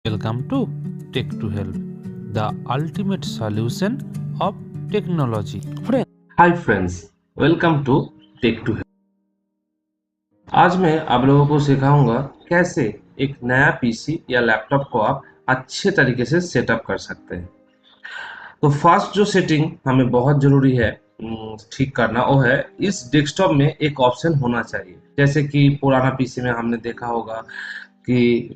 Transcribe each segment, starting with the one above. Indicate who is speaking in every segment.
Speaker 1: Welcome to Tech to Help, the ultimate solution of technology.
Speaker 2: Hi friends, welcome to tech to help. आज मैं आप लोगों को सिखाऊंगा कैसे एक नया पीसी या लैपटॉप को आप अच्छे तरीके से सेटअप कर सकते हैं। तो फर्स्ट जो सेटिंग हमें बहुत जरूरी है ठीक करना, वो है इस डेस्कटॉप में एक ऑप्शन होना चाहिए। जैसे कि पुराना पीसी में हमने देखा होगा कि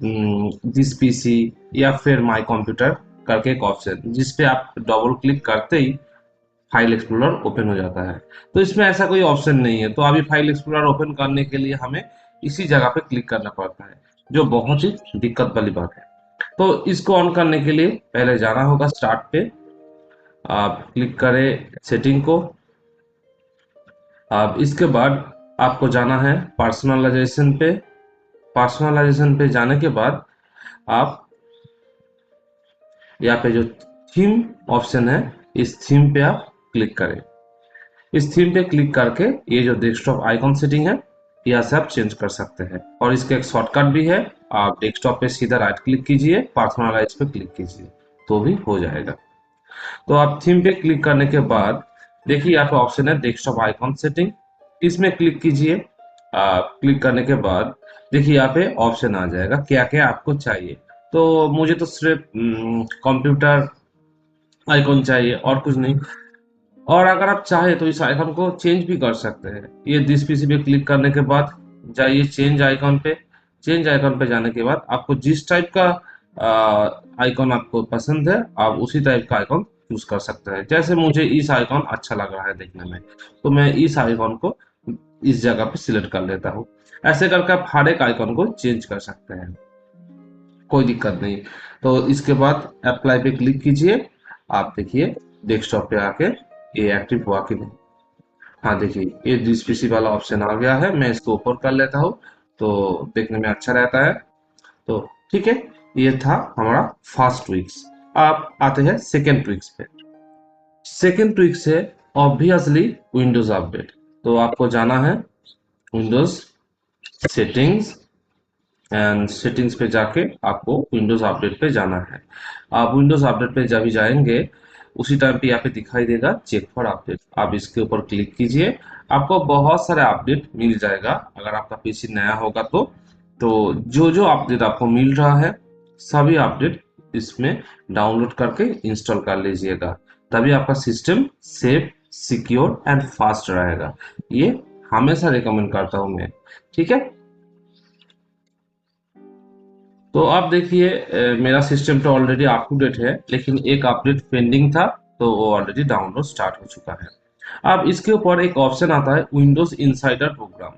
Speaker 2: दिस पीसी या फिर माय कंप्यूटर करके एक ऑप्शन, जिस पे आप डबल क्लिक करते ही फाइल एक्सप्लोरर ओपन हो जाता है। तो इसमें ऐसा कोई ऑप्शन नहीं है, तो अभी फाइल एक्सप्लोरर ओपन करने के लिए हमें इसी जगह पे क्लिक करना पड़ता है, जो बहुत ही दिक्कत वाली बात है। तो इसको ऑन करने के लिए पहले जाना होगा स्टार्ट पे। आप क्लिक करें सेटिंग को। अब इसके बाद आपको जाना है पर्सनलाइजेशन पे। पर्सनलाइजेशन पे जाने के बाद आप यहाँ पे जो थीम ऑप्शन है, इस थीम पे आप क्लिक करें। इस थीम पे क्लिक करके ये जो डेस्कटॉप आइकॉन सेटिंग है, यहाँ से आप चेंज कर सकते हैं। और इसका एक शॉर्टकट भी है, आप डेस्कटॉप पे सीधा राइट क्लिक कीजिए, पर्सनलाइज पे क्लिक कीजिए, तो भी हो जाएगा। तो आप थीम पे क्लिक करने के बाद देखिए यहाँ पे ऑप्शन है डेस्कटॉप आइकॉन सेटिंग, इसमें क्लिक कीजिए। क्लिक करने के बाद देखिए यहाँ पे ऑप्शन आ जाएगा क्या क्या आपको चाहिए। तो मुझे तो सिर्फ कंप्यूटर आइकॉन चाहिए और कुछ नहीं। और अगर आप चाहे तो इस आइकन को चेंज भी कर सकते हैं। ये दिस पीसी पे क्लिक करने के बाद जाइए चेंज आइकन पे। चेंज आइकन पे जाने के बाद आपको जिस टाइप का आइकन आपको पसंद है, आप उसी टाइप का आइकन चूज कर सकते हैं। जैसे मुझे इस आइकन अच्छा लग रहा है देखने में, तो मैं इस आइकन को इस जगह पे सिलेक्ट कर लेता हूँ। ऐसे करके आप हर एक आइकन को चेंज कर सकते हैं, कोई दिक्कत नहीं। तो इसके बाद अप्लाई पे क्लिक कीजिए। आप देखिए डेस्कटॉप पे आके ये एक्टिव हुआ कि नहीं। हाँ देखिए ये दिस पीसी वाला ऑप्शन आ गया है, मैं इसको ऊपर कर लेता हूँ, तो देखने में अच्छा रहता है। तो ठीक है, ये था हमारा फर्स्ट ट्विक्स। आप आते हैं सेकेंड ट्विक्स पे। सेकेंड ट्विक्स है ऑब्वियसली विंडोज अपडेट। तो आपको जाना है विंडोज सेटिंग्स, एंड सेटिंग्स पे जाके आपको विंडोज अपडेट पे जाना है। आप विंडोज अपडेट पे जब भी जाएंगे, उसी टाइम पे यहाँ पे दिखाई देगा चेक फॉर अपडेट, आप इसके ऊपर क्लिक कीजिए। आपको बहुत सारे अपडेट मिल जाएगा अगर आपका पीसी नया होगा तो जो जो अपडेट आपको मिल रहा है, सभी अपडेट इसमें डाउनलोड करके इंस्टॉल कर लीजिएगा, तभी आपका system safe, secure and fast रहेगा। ये हमेशा रिकमेंड करता हूँ मैं। ठीक है, तो आप देखिए मेरा सिस्टम तो ऑलरेडी अप टू डेट है, लेकिन एक अपडेट पेंडिंग था, तो वो ऑलरेडी डाउनलोड स्टार्ट हो चुका है। अब इसके ऊपर एक ऑप्शन आता है विंडोज इनसाइडर प्रोग्राम।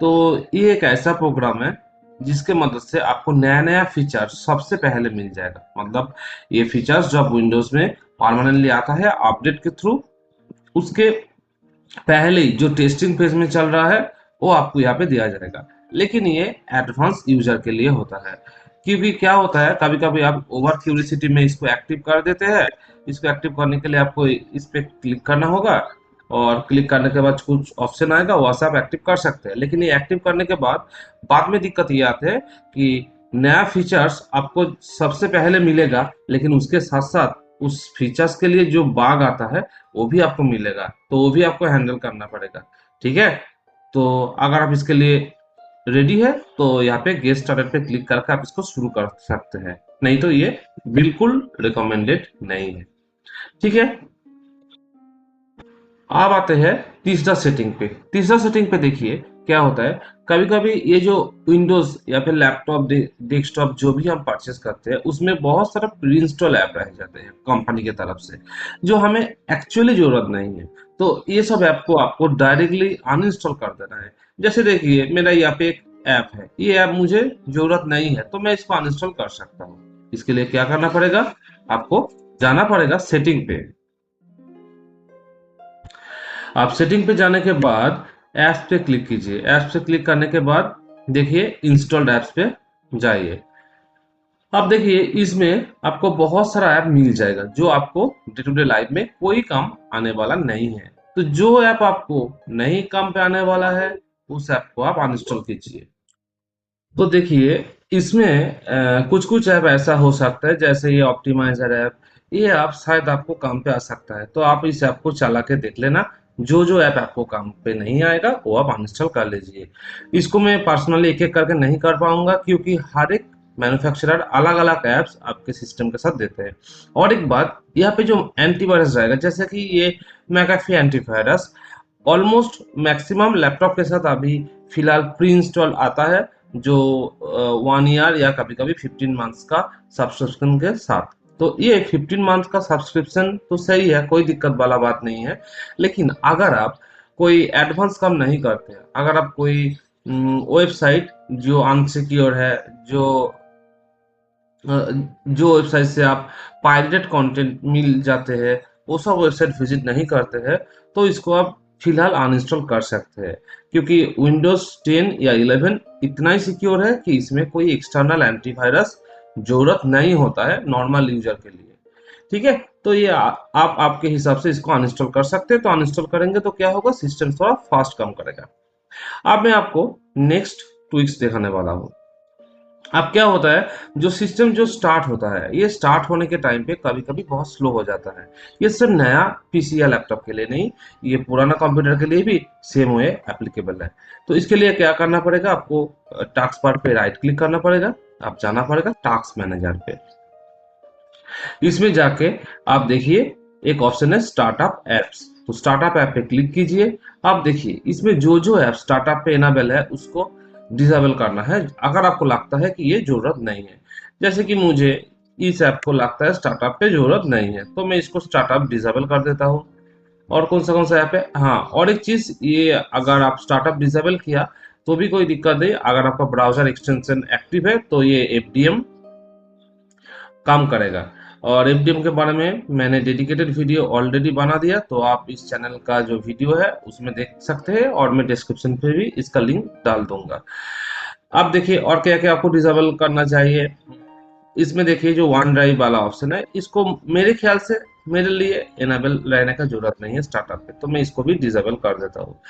Speaker 2: तो ये एक ऐसा प्रोग्राम है जिसके मदद से आपको नया नया फीचर सबसे पहले मिल जाएगा। मतलब ये फीचर्स जो आप विंडोज में परमानेंटली आता है अपडेट के थ्रू, उसके पहले ही जो टेस्टिंग फेज में चल रहा है वो आपको यहाँ पे दिया जाएगा। लेकिन ये एडवांस यूजर के लिए होता है, क्योंकि क्या होता है कभी कभी आप ओवर क्यूरियोसिटी में इसको एक्टिव कर देते हैं। इसको एक्टिव करने के लिए आपको इस पे क्लिक करना होगा, और क्लिक करने के बाद कुछ ऑप्शन आएगा, वो सब एक्टिव कर सकते हैं। लेकिन ये एक्टिव करने के बाद में दिक्कत ये आती है कि नया फीचर्स आपको सबसे पहले मिलेगा, लेकिन उसके साथ साथ उस फीचर्स के लिए जो बाग आता है वो भी आपको मिलेगा, तो वो भी आपको हैंडल करना पड़ेगा। ठीक है, तो अगर आप इसके लिए रेडी है तो यहाँ पे गेट स्टार्टेड पे क्लिक करके आप इसको शुरू कर सकते हैं, नहीं तो ये बिल्कुल रिकमेंडेड नहीं है। ठीक है, अब आते हैं तीसरा सेटिंग पे। तीसरा सेटिंग पे देखिए क्या होता है, कभी कभी ये जो विंडोज या फिर लैपटॉप डेस्कटॉप जो भी हम परचेस करते हैं, उसमें बहुत सारा प्री इंस्टॉल ऐप रह जाते हैं कंपनी की तरफ से, जो हमें एक्चुअली जरूरत नहीं है। तो ये सब ऐप को आपको डायरेक्टली अनइंस्टॉल कर देना है। जैसे देखिए मेरा यहाँ पे एक ऐप है, ये ऐप मुझे जरूरत नहीं है, तो मैं इसको अनइंस्टॉल कर सकता हूँ। इसके लिए क्या करना पड़ेगा, आपको जाना पड़ेगा सेटिंग पे। आप सेटिंग पे जाने के बाद ऐप्स पे क्लिक कीजिए। ऐप्स पे क्लिक करने के बाद देखिए इंस्टॉल्ड ऐप्स पे जाइए। अब देखिए इसमें आपको बहुत सारा ऐप मिल जाएगा जो आपको डे टू डे लाइफ में कोई काम आने वाला नहीं है। तो जो ऐप आपको नहीं काम पे आने वाला है, उस ऐप को आप अनइंस्टॉल कीजिए। तो देखिए इसमें कुछ कुछ ऐप ऐसा हो सकता है, जैसे ये ऑप्टिमाइजर ऐप, ये ऐप शायद आपको काम पे आ सकता है, तो आप इस ऐप को चला के देख लेना। जो जो ऐप आपको काम पे नहीं आएगा वो आप अनइंस्टॉल कर लीजिए। इसको मैं पर्सनली एक एक करके नहीं कर पाऊंगा, क्योंकि हर एक मैन्युफैक्चरर अलग अलग ऐप्स आपके सिस्टम के साथ देते हैं। और एक बात, यहाँ पे जो एंटीवायरस रहेगा, जैसे कि ये McAfee antivirus almost maximum laptop के साथ अभी फिलहाल प्री इंस्टॉल आता है, जो 1 ईयर या कभी कभी 15 मंथ्स का सब्सक्रिप्शन के साथ। तो ये 15 मंथ का सब्सक्रिप्शन तो सही है, कोई दिक्कत वाला बात नहीं है। लेकिन अगर आप कोई एडवांस काम नहीं करते हैं, अगर आप कोई वेबसाइट जो अनसिक्योर है, जो जो वेबसाइट से आप पायरेटेड कंटेंट मिल जाते हैं, वो सब वेबसाइट विजिट नहीं करते हैं, तो इसको आप फिलहाल अनइंस्टॉल कर सकते हैं। क्योंकि विंडोज 10 या 11 इतना ही सिक्योर है कि इसमें कोई एक्सटर्नल एंटीवायरस जरूरत नहीं होता है नॉर्मल यूजर के लिए। ठीक है, तो ये आप आपके हिसाब से इसको अनइंस्टॉल कर सकते हैं। तो अनइंस्टॉल करेंगे तो क्या होगा, सिस्टम थोड़ा फास्ट काम करेगा। अब मैं आपको नेक्स्ट ट्विक्स दिखाने वाला हूँ। अब क्या होता है, जो सिस्टम जो स्टार्ट होता है, ये स्टार्ट होने के टाइम पे कभी कभी बहुत स्लो हो जाता है। ये सिर्फ नया पीसी या लैपटॉप के लिए नहीं, ये पुराना कंप्यूटर के लिए भी सेम वे एप्लीकेबल है। तो इसके लिए क्या करना पड़ेगा, आपको टास्क बार पे राइट क्लिक करना पड़ेगा, आप जाना पड़ेगा टास्क मैनेजर पे। इसमें जाके आप देखिए एक ऑप्शन है स्टार्टअप एप्स, तो स्टार्टअप ऐप पे क्लिक कीजिए। आप देखिए इसमें जो जो ऐप स्टार्टअप पे इनेबल है उसको डिसेबल करना है, अगर आपको लगता है कि ये जरूरत नहीं है। जैसे कि मुझे इस ऐप को लगता है स्टार्टअप पे जरूरत नहीं है, तो मैं इसको स्टार्टअप डिसेबल कर देता हूँ। और कौन सा ऐप है, हाँ और एक चीज, ये अगर आप स्टार्टअप डिसेबल किया तो भी कोई दिक्कत नहीं, अगर आपका ब्राउजर एक्सटेंशन एक्टिव है तो ये एफडीएम काम करेगा। और एफडीएम के बारे में मैंने डेडिकेटेड वीडियो ऑलरेडी बना दिया, तो आप इस चैनल का जो वीडियो है उसमें देख सकते हैं, और मैं डिस्क्रिप्शन पे भी इसका लिंक डाल दूंगा। अब देखिए और क्या क्या आपको डिसेबल करना चाहिए। इसमें देखिए जो वन ड्राइव वाला ऑप्शन है, इसको मेरे ख्याल से मेरे लिए इनेबल रहने का जरूरत नहीं है स्टार्टअप पे, तो मैं इसको भी डिसेबल कर देता हूँ।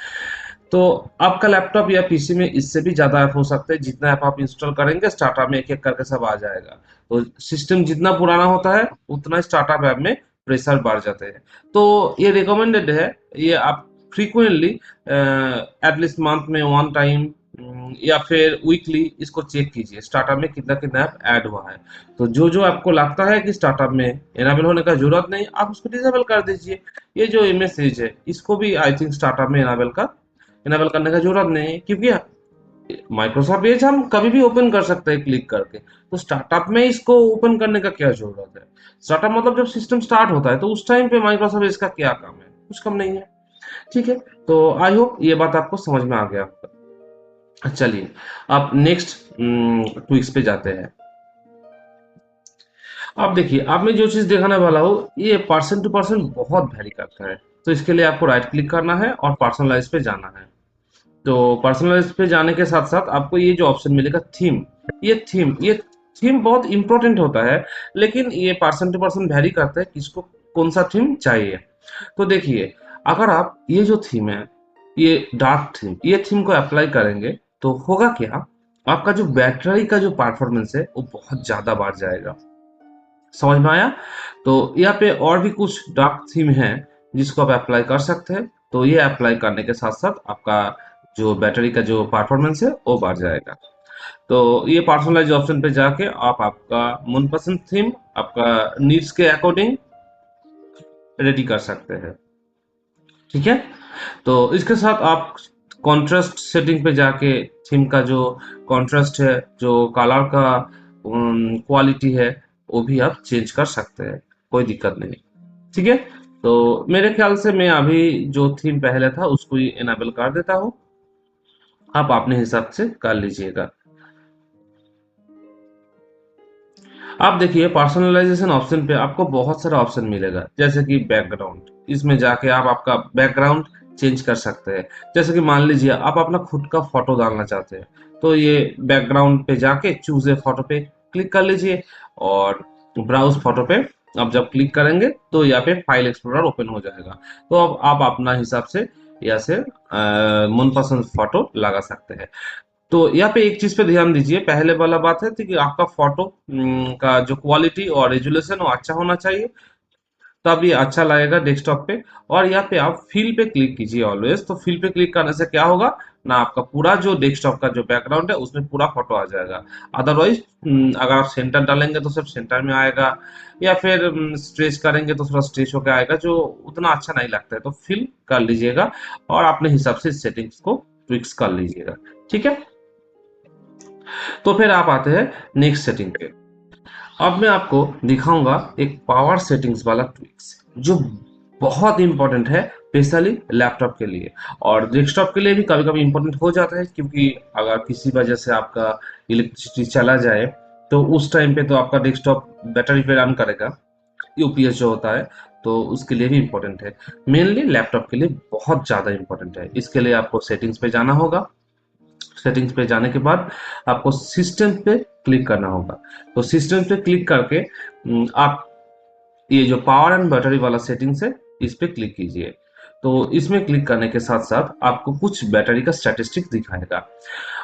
Speaker 2: तो आपका लैपटॉप या पीसी में इससे भी ज्यादा ऐप हो सकते हैं, जितना ऐप आप इंस्टॉल करेंगे स्टार्टअप में एक एक करके सब आ जाएगा। तो सिस्टम जितना पुराना होता है उतना स्टार्टअप ऐप में प्रेशर बढ़ जाते हैं। तो ये रिकमेंडेड है, ये आप फ्रीक्वेंटली एटलीस्ट मंथ में 1 टाइम या फिर वीकली इसको चेक कीजिए स्टार्टअप में कितना कितना ऐप ऐड हुआ है। तो जो जो आपको लगता है कि स्टार्टअप में इनेबल होने का जरूरत नहीं, आप उसको डिसेबल कर दीजिए। ये जो इमेज सीरीज है इसको भी आई थिंक स्टार्टअप में इनेबल करने का जरूरत नहीं है, क्योंकि माइक्रोसॉफ्ट एज हम कभी भी ओपन कर सकते हैं क्लिक करके। तो स्टार्टअप में इसको ओपन करने का क्या जरूरत है। स्टार्टअप मतलब जब सिस्टम स्टार्ट होता है, तो उस टाइम पे माइक्रोसॉफ्ट एज का क्या काम है, कुछ कम नहीं है। ठीक है, तो आई होप ये बात आपको समझ में आ गया। चलिए आप नेक्स्ट ट्विक्स पे जाते हैं। आप देखिए, आप मैं जो चीज दिखाने वाला हूँ ये पर्सन टू पर्सन बहुत वैरी करता है। तो इसके लिए आपको राइट क्लिक करना है और पर्सनलाइज पे जाना है। तो पर्सनलाइज पे जाने के साथ साथ आपको ये जो ऑप्शन मिलेगा थीम, ये थीम बहुत इंपॉर्टेंट होता है, लेकिन ये पर्सन टू पर्सन वैरी करता है किसको कौन सा थीम चाहिए। तो देखिए, अगर आप ये जो थीम है, ये डार्क थीम, ये थीम को अप्लाई करेंगे तो होगा क्या, आपका जो बैटरी का जो परफॉर्मेंस है वो बहुत ज्यादा बढ़ जाएगा। समझ में आया। तो यहाँ पे और भी कुछ डार्क थीम है जिसको आप अप्लाई कर सकते हैं। तो ये अप्लाई करने के साथ साथ आपका जो बैटरी का जो परफॉर्मेंस है वो बढ़ जाएगा। तो ये पर्सनलाइज ऑप्शन पे जाके आप आपका मनपसंद थीम आपका नीड्स के अकॉर्डिंग रेडी कर सकते हैं। ठीक है, तो इसके साथ आप कॉन्ट्रास्ट सेटिंग पे जाके थीम का जो कॉन्ट्रास्ट है, जो कलर का क्वालिटी है, वो भी आप चेंज कर सकते हैं, कोई दिक्कत नहीं। ठीक है, तो मेरे ख्याल से मैं अभी जो थीम पहले था उसको ही इनेबल कर देता हूँ, आप अपने हिसाब से कर लीजिएगा। आप देखिए पर्सनलाइजेशन ऑप्शन पे आपको बहुत सारा ऑप्शन मिलेगा, जैसे कि बैकग्राउंड, इसमें जाके आप आपका बैकग्राउंड चेंज कर सकते हैं। जैसे कि मान लीजिए आप अपना खुद का फोटो डालना चाहते हैं, तो ये बैकग्राउंड पे जाके चूज ए फोटो पे क्लिक कर लीजिए, और ब्राउज फोटो पे आप जब क्लिक करेंगे तो यहाँ पे फाइल एक्सप्लोरर ओपन हो जाएगा। तो अब आप अपना हिसाब से यहाँ से मनपसंद फोटो लगा सकते हैं। तो यहाँ पे एक चीज पे ध्यान दीजिए, पहले वाला बात है कि आपका फोटो का जो क्वालिटी और रेजुलेशन वो अच्छा होना चाहिए, तब ये अच्छा लगेगा डेस्कटॉप पे। और यहाँ पे आप फिल पे क्लिक कीजिए ऑलवेज। तो फिल पे क्लिक करने से क्या होगा ना, आपका पूरा जो डेस्कटॉप का जो बैकग्राउंड है उसमें पूरा फोटो आ जाएगा। अदरवाइज अगर आप सेंटर डालेंगे तो सिर्फ सेंटर में आएगा, या फिर स्ट्रेच करेंगे तो थोड़ा स्ट्रेच होकर आएगा, जो उतना अच्छा नहीं लगता है। तो फिल कर लीजिएगा और अपने हिसाब से सेटिंग्स को ट्विक्स कर लीजिएगा, ठीक है। तो फिर आप आते हैं नेक्स्ट सेटिंग पे। अब मैं आपको दिखाऊंगा एक पावर सेटिंग्स वाला ट्विक्स, जो बहुत इंपॉर्टेंट है, स्पेशली लैपटॉप के लिए। और डेस्कटॉप के लिए भी कभी कभी इंपॉर्टेंट हो जाता है, क्योंकि अगर किसी वजह से आपका इलेक्ट्रिसिटी चला जाए तो उस टाइम पे तो आपका डेस्कटॉप बैटरी पे रन करेगा, यूपीएस जो होता है, तो उसके लिए भी इंपॉर्टेंट है। मेनली लैपटॉप के लिए बहुत ज़्यादा इंपॉर्टेंट है। इसके लिए आपको सेटिंग्स पे जाना होगा। सेटिंग्स पे जाने के बाद आपको सिस्टम पे क्लिक करना होगा। तो सिस्टम पे क्लिक करके आप ये जो पावर एंड बैटरी वाला सेटिंग्स है इस पे क्लिक कीजिए। तो इसमें क्लिक करने के साथ साथ आपको कुछ बैटरी का स्टैटिस्टिक्स दिखाएगा।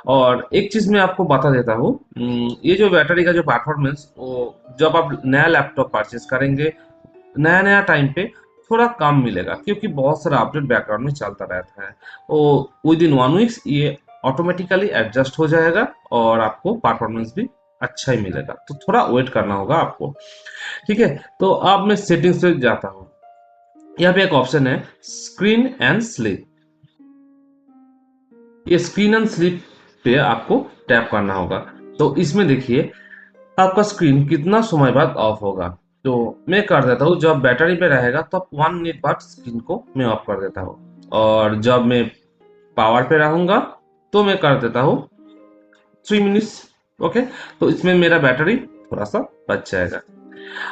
Speaker 2: और एक चीज मैं आपको बता देता हूँ, ये जो बैटरी का जो परफॉर्मेंस, वो जब आप नया लैपटॉप परचेस करेंगे, नया नया टाइम पे थोड़ा कम मिलेगा, क्योंकि बहुत सारा अपडेट बैकग्राउंड में चलता रहता है। वो विद इन 1 वीक्स ये ऑटोमेटिकली एडजस्ट हो जाएगा और आपको परफॉर्मेंस भी अच्छा ही मिलेगा। तो थोड़ा वेट करना होगा आपको, ठीक है। तो अब मैं सेटिंग्स पे जाता हूँ। यहाँ पे एक ऑप्शन है स्क्रीन एंड स्लीप। ये स्क्रीन एंड स्लीप पे आपको टैप करना होगा। तो इसमें देखिए आपका स्क्रीन कितना समय बाद ऑफ होगा। तो मैं कर देता हूँ, जब बैटरी पे रहेगा तब 1 मिनट बाद स्क्रीन को मैं ऑफ कर देता हूँ। और जब मैं पावर पे रहूंगा तो मैं कर देता हूँ 3 मिनट्स। ओके, तो इसमें मेरा बैटरी थोड़ा सा बच जाएगा।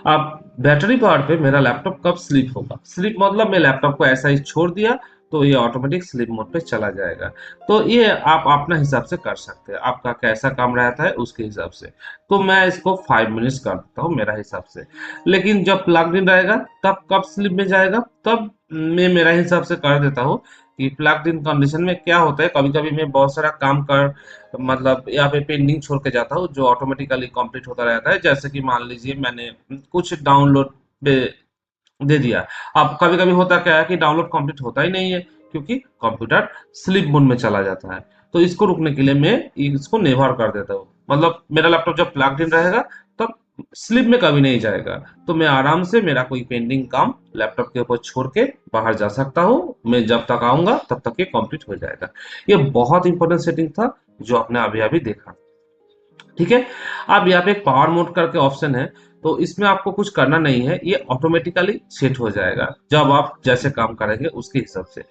Speaker 2: अब बैटरी पावर पे मेरा लैपटॉप कब स्लीप होगा, स्लीप मतलब मैं लैपटॉप को ऐसा ही छोड़ दिया तो ये ऑटोमेटिक स्लीप मोड पे चला जाएगा। तो ये आप अपना हिसाब से कर सकते हैं, आपका कैसा काम रहता है उसके हिसाब से। तो मैं इसको 5 मिनट्स कर देता हूँ मेरा हिसाब से। लेकिन जब प्लग इन रहेगा तब कब स्लीप में जाएगा, तब मैं मेरा हिसाब से कर देता हूँ कि प्लग इन कंडीशन में क्या होता है, कभी कभी मैं बहुत सारा काम कर मतलब यहाँ पे पेंडिंग छोड़ के जाता हूँ जो ऑटोमेटिकली कंप्लीट होता रहता है। जैसे कि मान लीजिए मैंने कुछ डाउनलोड पे दे दिया। अब कभी कभी होता क्या है कि डाउनलोड कंप्लीट होता ही नहीं है, क्योंकि कंप्यूटर स्लीप मोड में चला जाता है। तो इसको रुकने के लिए मैं इसको नेवर कर देता हूँ। मतलब मेरा लैपटॉप जब प्लग इन रहेगा तब स्लीप में कभी नहीं जाएगा। तो मैं आराम से मेरा कोई पेंडिंग काम लैपटॉप के ऊपर छोड़ के बाहर जा सकता हूँ। मैं जब तक आऊंगा तब तक ये कंप्लीट हो जाएगा। ये बहुत इंपॉर्टेंट सेटिंग था जो आपने अभी अभी देखा, ठीक है। अब यहाँ पे एक पावर मोड करके ऑप्शन है। तो इसमें आपको कुछ करना नहीं है, ये ऑटोमेटिकली सेट हो जाएगा जब आप जैसे काम करेंगे उसके हिसाब से।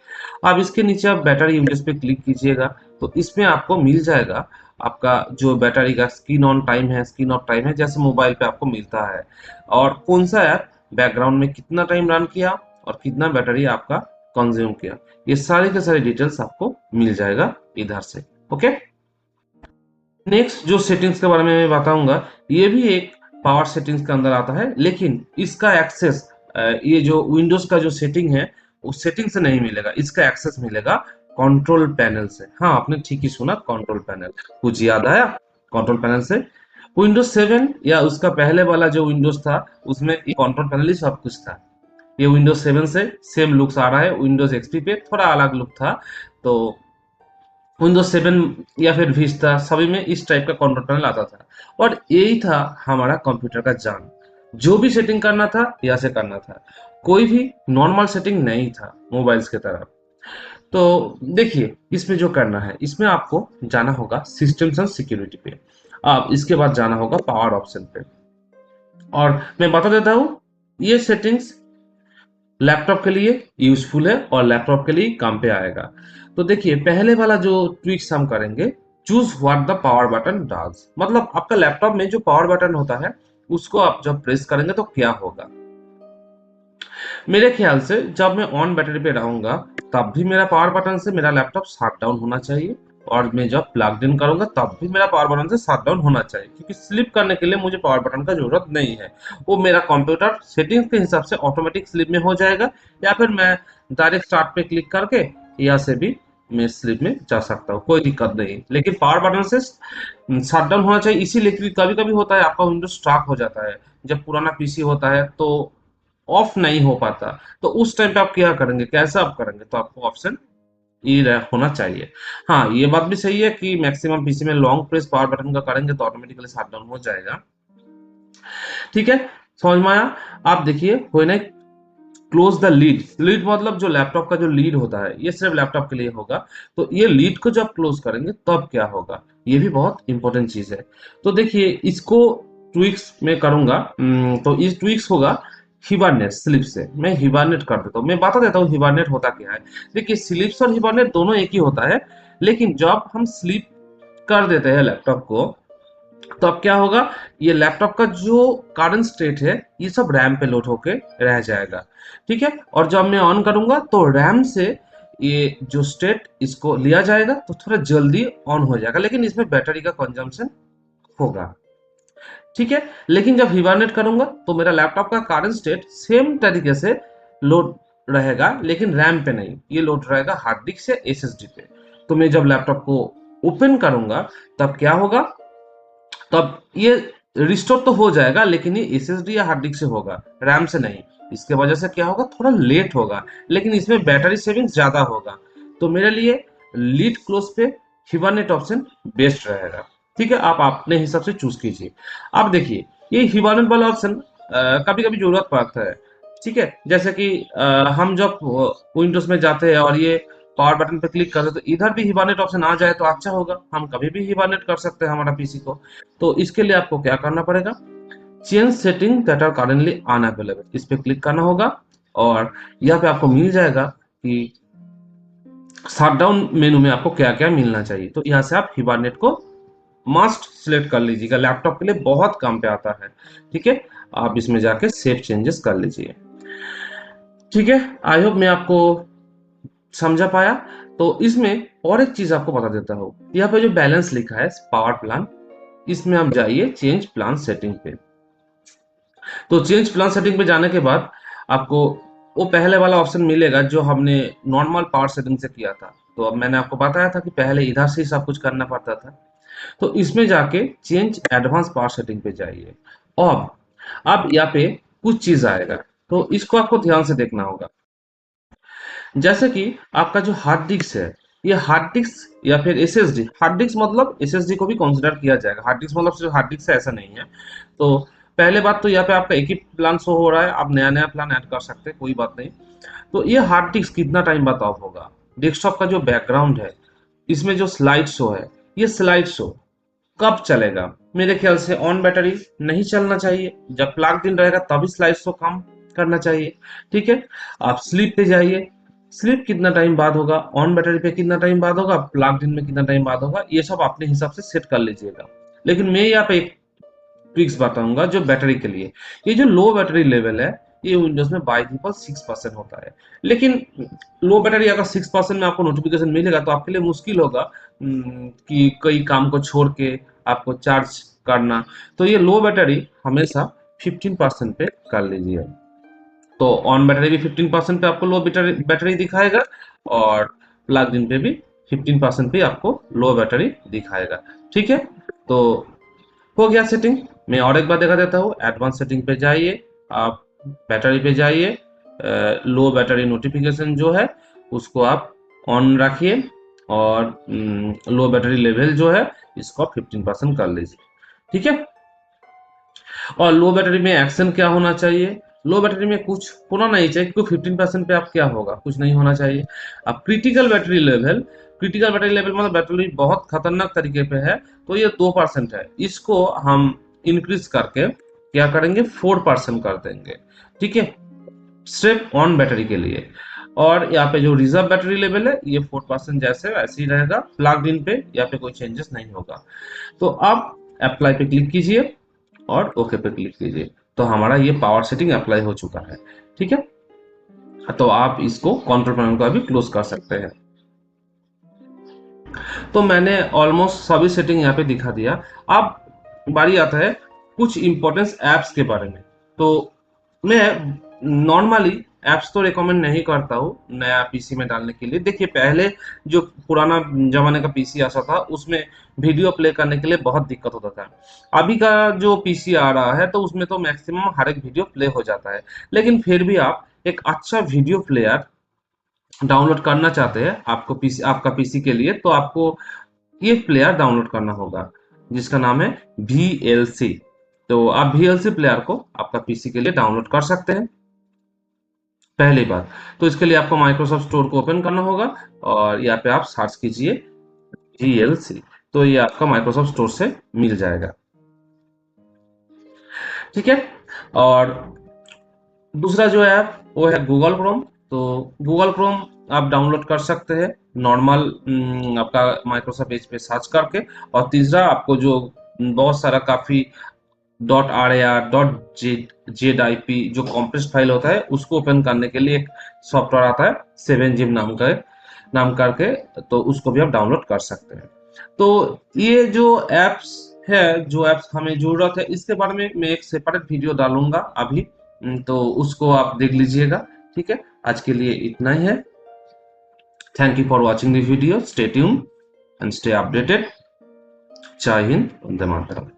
Speaker 2: अब इसके नीचे आप बैटरी यूजेज पे क्लिक कीजिएगा। तो इसमें आपको मिल जाएगा आपका जो बैटरी का स्क्रीन ऑन टाइम है, स्क्रीन ऑफ टाइम है, जैसे मोबाइल पे आपको मिलता है। और कौन सा ऐप बैकग्राउंड में कितना टाइम रन किया और कितना बैटरी आपका कंज्यूम किया, ये सारी के सारी डिटेल्स आपको मिल जाएगा इधर से। ओके, नेक्स्ट जो सेटिंग्स के बारे में मैं बताऊंगा, ये भी एक पावर सेटिंग्स के अंदर आता है, लेकिन इसका एक्सेस ये जो विंडोज का जो सेटिंग है उस सेटिंग से नहीं मिलेगा। इसका एक्सेस मिलेगा कंट्रोल पैनल से। हाँ, आपने ठीक ही सुना, कंट्रोल पैनल। कुछ याद आया कंट्रोल पैनल से? विंडोज 7 या उसका पहले वाला जो विंडोज था उसमें कंट्रोल पैनल ही सब कुछ था। ये विंडोज 7 से सेम लुक्स आ रहा है। विंडोज एक्सपी पे थोड़ा अलग लुक था। तो विंडोज 7 या फिर विस्ता सभी में इस टाइप का कंट्रोल पैनल आता था। और यही था हमारा कंप्यूटर का जान। जो भी सेटिंग करना था यहाँ से करना था, कोई भी नॉर्मल सेटिंग नहीं था मोबाइल्स की तरह। तो देखिए इसमें जो करना है, इसमें आपको जाना होगा सिस्टम्स एंड सिक्योरिटी पे। आप इसके बाद जाना होगा पावर ऑप्शन पे। और मैं बता देता हूँ, ये सेटिंग्स लैपटॉप के लिए यूजफुल है और लैपटॉप के लिए काम पे आएगा। तो देखिए पहले वाला जो ट्विक्स हम करेंगे, choose what the power button does. मतलब आपका लैपटॉप में जो पावर बटन होता है उसको आप जब प्रेस करेंगे तो क्या होगा। मेरे ख्याल से जब मैं ऑन बैटरी पे रहूंगा तब भी मेरा पावर बटन से मेरा लैपटॉप शट डाउन होना चाहिए, और मैं जब प्लग इन करूंगा तब भी मेरा पावर बटन से शट डाउन होना चाहिए, क्योंकि स्लिप करने के लिए मुझे पावर बटन का जरूरत नहीं है। वो मेरा कंप्यूटर सेटिंग्स के हिसाब से ऑटोमेटिक स्लिप में हो जाएगा, या फिर मैं डायरेक्ट स्टार्ट पे क्लिक करके यहाँ से भी मैं स्लीप में जा सकता हूँ, कोई दिक्कत नहीं। लेकिन पावर बटन से शट डाउन होना चाहिए, इसीलिए क्योंकि कभी कभी होता है आपका विंडोज स्टार्ट हो जाता है, जब पुराना पीसी होता है तो ऑफ नहीं हो पाता। तो उस टाइम पे आप क्या करेंगे, कैसे आप करेंगे, तो आपको ऑप्शन ई होना चाहिए। हाँ, ये बात भी सही है कि मैक्सिमम पीसी में लॉन्ग प्रेस पावर बटन का करेंगे तो ऑटोमेटिकली शट डाउन हो जाएगा। ठीक है, समझ में आया। आप देखिए, when close the lead, lead मतलब जो लैपटॉप का जो लीड होता है, ये सिर्फ लैपटॉप के लिए होगा। तो ये लीड को जब क्लोज करेंगे तब क्या होगा, ये भी बहुत इंपॉर्टेंट चीज है। तो देखिए, इसको ट्विक्स में करूंगा। तो इस ट्विक्स होगा हिबरनेट, स्लीप से मैं हिबरनेट कर देता हूँ। मैं बता देता हूँ हिबरनेट होता क्या है। देखिए, स्लीप्स और हिबरनेट दोनों एक ही होता है, लेकिन जब हम स्लीप कर देते हैं लैपटॉप को, तो अब क्या होगा, ये लैपटॉप का जो करंट स्टेट है ये सब रैम पे लोड होके रह जाएगा। ठीक है, और जब मैं ऑन करूंगा तो रैम से ये जो स्टेट इसको लिया जाएगा तो थोड़ा जल्दी ऑन हो जाएगा, लेकिन इसमें बैटरी का कंजम्पशन होगा। ठीक है, लेकिन जब हिबरनेट करूंगा तो मेरा लैपटॉप का करंट स्टेट सेम तरीके से लोड रहेगा, लेकिन रैम पे नहीं, ये लोड रहेगा हार्ड डिस्क या एसएसडी पे। तो मैं जब लैपटॉप को ओपन करूंगा तब क्या होगा, तब ये रिस्टोर तो हो जाएगा, लेकिन ये एसएसडी या हार्ड डिस्क से होगा, रैम से नहीं। इसके वजह से क्या होगा, थोड़ा लेट होगा, लेकिन इसमें बैटरी सेविंग ज्यादा होगा। तो मेरे लिए लीड क्लोज पे हिबरनेट ऑप्शन बेस्ट रहेगा। ठीक है, आप अपने हिसाब से चूज कीजिए। अब देखिए, ये हिबरनेट वाला ऑप्शन कभी कभी जरूरत पड़ता है। ठीक है, जैसे कि हम जब विंडोज में जाते हैं और ये पावर बटन पे क्लिक करते, तो इधर भी हिबरनेट ऑप्शन आ जाए तो अच्छा होगा, हम कभी भी हिबरनेट कर सकते हैं हमारा पीसी को। तो इसके लिए आपको क्या करना पड़ेगा, change setting that are currently unavailable, इस पे क्लिक करना होगा, और यहाँ पे आपको मिल जाएगा कि शटडाउन मेनू में आपको क्या क्या मिलना चाहिए। तो यहाँ से आप हिबरनेट को मस्ट सिलेक्ट कर लीजिएगा, लैपटॉप के लिए बहुत काम पे आता है। ठीक है, आप इसमें जाके सेव चेंजेस कर लीजिए। ठीक है, आई होप मैं आपको समझा पाया। तो इसमें और एक चीज आपको बता देता हूँ, यहाँ पे जो बैलेंस लिखा है पावर प्लान, इसमें आप जाइए चेंज प्लान सेटिंग पे। तो चेंज प्लान सेटिंग पे जाने के बाद आपको वो पहले वाला ऑप्शन मिलेगा जो हमने नॉर्मल पावर सेटिंग से किया था। तो अब मैंने आपको बताया था कि पहले इधर से ही सब कुछ करना पड़ता था। तो इसमें जाके चेंज एडवांस पावर सेटिंग पे जाइए, और अब यहाँ पे कुछ चीज आएगा, तो इसको आपको ध्यान से देखना होगा। जैसे कि आपका जो हार्ड डिस्क है, ये हार्ड डिस्क या फिर एसएसडी, हार्ड डिस्क मतलब एसएसडी को भी कंसिडर किया जाएगा, हार्ड डिस्क मतलब सिर्फ हार्ड डिस्क है ऐसा नहीं है। तो पहले बात तो यहाँ पे आपका एक ही प्लान शो हो रहा है, आप नया नया प्लान ऐड कर सकते हैं, कोई बात नहीं। तो ये हार्ड डिस्क कितना टाइम बाद ऑफ होगा, डेस्कटॉप का जो बैकग्राउंड है, इसमें जो स्लाइड शो है, ये स्लाइड शो कब चलेगा, मेरे ख्याल से ऑन बैटरी नहीं चलना चाहिए, जब प्लग इन रहेगा तभी स्लाइड शो काम करना चाहिए। ठीक है, आप स्लीप पे जाइए, स्लीप कितना टाइम बाद होगा, ऑन बैटरी पे कितना टाइम बाद होगा, प्लग इन में कितना टाइम बाद होगा, ये सब अपने हिसाब से सेट कर लीजिएगा। लेकिन मैं यहाँ पे एक ट्रिक्स बताऊंगा जो बैटरी के लिए। ये जो लो बैटरी लेवल है, ये विंडोज में बाय डिफॉल्ट 6% होता है, लेकिन लो बैटरी अगर 6% में आपको नोटिफिकेशन मिलेगा तो आपके लिए मुश्किल होगा कि कई काम को छोड़ के आपको चार्ज करना। तो ये लो बैटरी हमेशा 15% पे कर लीजिए। तो ऑन बैटरी भी 15% पे आपको लो बैटरी दिखाएगा, और प्लग इन पे भी 15% पे आपको लो बैटरी दिखाएगा। ठीक है, तो हो गया सेटिंग। मैं और एक बार दिखा देता हूँ, एडवांस सेटिंग पे जाइए, आप बैटरी पे जाइए, लो बैटरी नोटिफिकेशन जो है उसको आप ऑन रखिए, और लो बैटरी लेवल जो है इसको 15% कर लीजिए। ठीक है, और लो बैटरी में एक्शन क्या होना चाहिए, लो बैटरी में कुछ होना नहीं चाहिए, क्योंकि 15% पे आप क्या होगा, कुछ नहीं होना चाहिए। अब critical battery level, critical battery level मतलब बैटरी बहुत खतरनाक तरीके पे है, तो ये 2% है, इसको हम इंक्रीज करके क्या करेंगे, 4% कर देंगे। ठीक है, सिर्फ ऑन बैटरी के लिए। और यहाँ पे जो रिजर्व बैटरी लेवल है ये 4% जैसे वैसे ही रहेगा, प्लग इन पे यहाँ पे कोई चेंजेस नहीं होगा। तो आप अप्लाई पे क्लिक कीजिए और ओके पे क्लिक कीजिए, तो हमारा ये पावर सेटिंग अप्लाई हो चुका है। ठीक है, तो आप इसको कंट्रोल पैनल को अभी क्लोज कर सकते हैं। तो मैंने ऑलमोस्ट सभी सेटिंग यहाँ पे दिखा दिया। अब बारी आता है कुछ इंपॉर्टेंस एप्स के बारे में। तो मैं नॉर्मली ऐप्स तो रिकमेंड नहीं करता हूँ नया पीसी में डालने के लिए। देखिए पहले जो पुराना जमाने का पीसी आता था उसमें वीडियो प्ले करने के लिए बहुत दिक्कत होता था। अभी का जो पीसी आ रहा है तो उसमें तो मैक्सिमम हर एक वीडियो प्ले हो जाता है। लेकिन फिर भी आप एक अच्छा वीडियो प्लेयर डाउनलोड करना चाहते हैं आपका पीसी के लिए, तो आपको ये प्लेयर डाउनलोड करना होगा जिसका नाम है VLC। तो आप VLC प्लेयर को आपका पीसी के लिए डाउनलोड कर सकते हैं। पहली बात तो इसके लिए आपको माइक्रोसॉफ्ट स्टोर को ओपन करना होगा और यहाँ पे आप सर्च कीजिए VLC, तो ये आपका माइक्रोसॉफ्ट स्टोर से मिल जाएगा। ठीक है। और दूसरा जो ऐप वो है गूगल क्रोम। तो गूगल क्रोम आप डाउनलोड कर सकते हैं नॉर्मल आपका माइक्रोसॉफ्ट एज पे सर्च करके। और तीसरा आपको जो बहुत सारा काफी .rar .zip जो कॉम्प्रेस्ड फाइल होता है उसको ओपन करने के लिए एक सॉफ्टवेयर आता है 7zip नाम करके, तो उसको भी आप डाउनलोड कर सकते हैं। तो ये जो एप्स है, जो एप्स हमें जरूरत है, इसके बारे में मैं एक सेपरेट वीडियो डालूंगा अभी, तो उसको आप देख लीजिएगा। ठीक है, आज के लिए इतना ही है। Thank you for watching the video, stay tune and stay updated. जय हिंद, वंदे मातरम।